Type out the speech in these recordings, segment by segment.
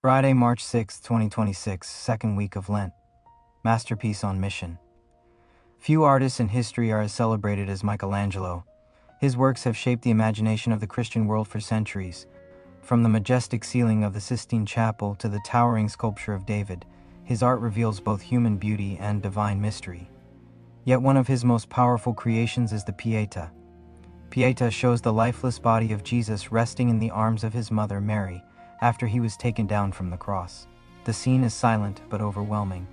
Friday, March 6, 2026, second week of Lent. Masterpiece on mission. Few artists in history are as celebrated as Michelangelo. His works have shaped the imagination of the Christian world for centuries. From the majestic ceiling of the Sistine Chapel to the towering sculpture of David, his art reveals both human beauty and divine mystery. Yet one of his most powerful creations is the Pietà. Pietà shows the lifeless body of Jesus resting in the arms of his mother Mary after he was taken down from the cross. The scene is silent but overwhelming.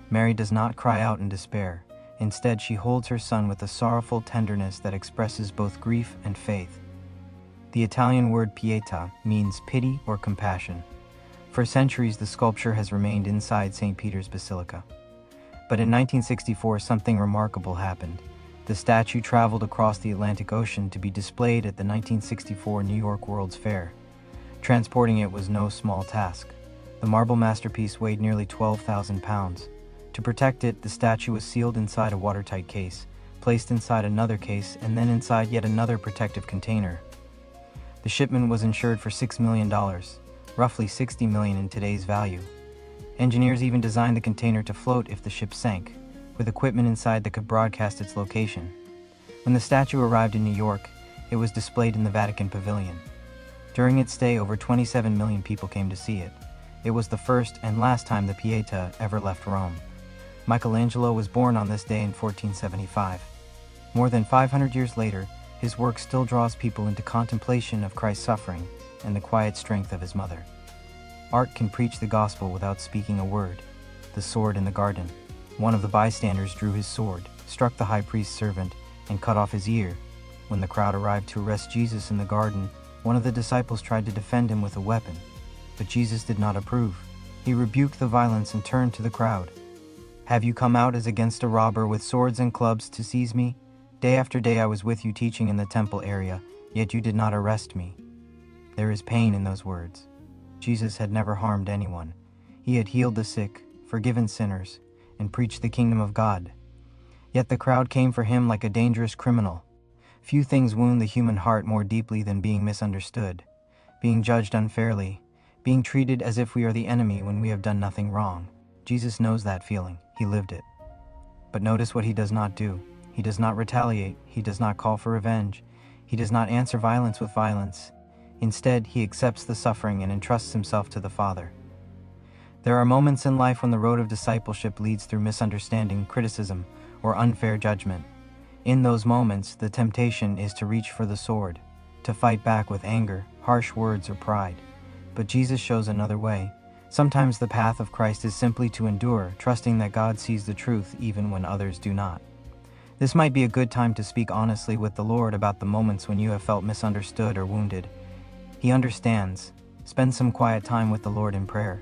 Mary does not cry out in despair. Instead, she holds her son with a sorrowful tenderness that expresses both grief and faith. The Italian word pietà means pity or compassion. For centuries, the sculpture has remained inside St. Peter's Basilica. But in 1964, something remarkable happened. The statue traveled across the Atlantic Ocean to be displayed at the 1964 New York World's Fair. Transporting it was no small task. The marble masterpiece weighed nearly 12,000 pounds. To protect it, the statue was sealed inside a watertight case, placed inside another case, and then inside yet another protective container. The shipment was insured for $6 million, roughly $60 million in today's value. Engineers even designed the container to float if the ship sank, with equipment inside that could broadcast its location. When the statue arrived in New York, it was displayed in the Vatican Pavilion. During its stay, over 27 million people came to see it. It was the first and last time the Pietà ever left Rome. Michelangelo was born on this day in 1475. More than 500 years later, his work still draws people into contemplation of Christ's suffering and the quiet strength of his mother. Art can preach the gospel without speaking a word. The sword in the garden. One of the bystanders drew his sword, struck the high priest's servant, and cut off his ear. When the crowd arrived to arrest Jesus in the garden, one of the disciples tried to defend him with a weapon, but Jesus did not approve. He rebuked the violence and turned to the crowd. "Have you come out as against a robber with swords and clubs to seize me? Day after day I was with you teaching in the temple area, yet you did not arrest me." There is pain in those words. Jesus had never harmed anyone. He had healed the sick, forgiven sinners, and preached the kingdom of God. Yet the crowd came for him like a dangerous criminal. Few things wound the human heart more deeply than being misunderstood, being judged unfairly, being treated as if we are the enemy when we have done nothing wrong. Jesus knows that feeling. He lived it. But notice what he does not do. He does not retaliate. He does not call for revenge. He does not answer violence with violence. Instead, he accepts the suffering and entrusts himself to the Father. There are moments in life when the road of discipleship leads through misunderstanding, criticism, or unfair judgment. In those moments, the temptation is to reach for the sword, to fight back with anger, harsh words, or pride. But Jesus shows another way. Sometimes the path of Christ is simply to endure, trusting that God sees the truth even when others do not. This might be a good time to speak honestly with the Lord about the moments when you have felt misunderstood or wounded. He understands. Spend some quiet time with the Lord in prayer.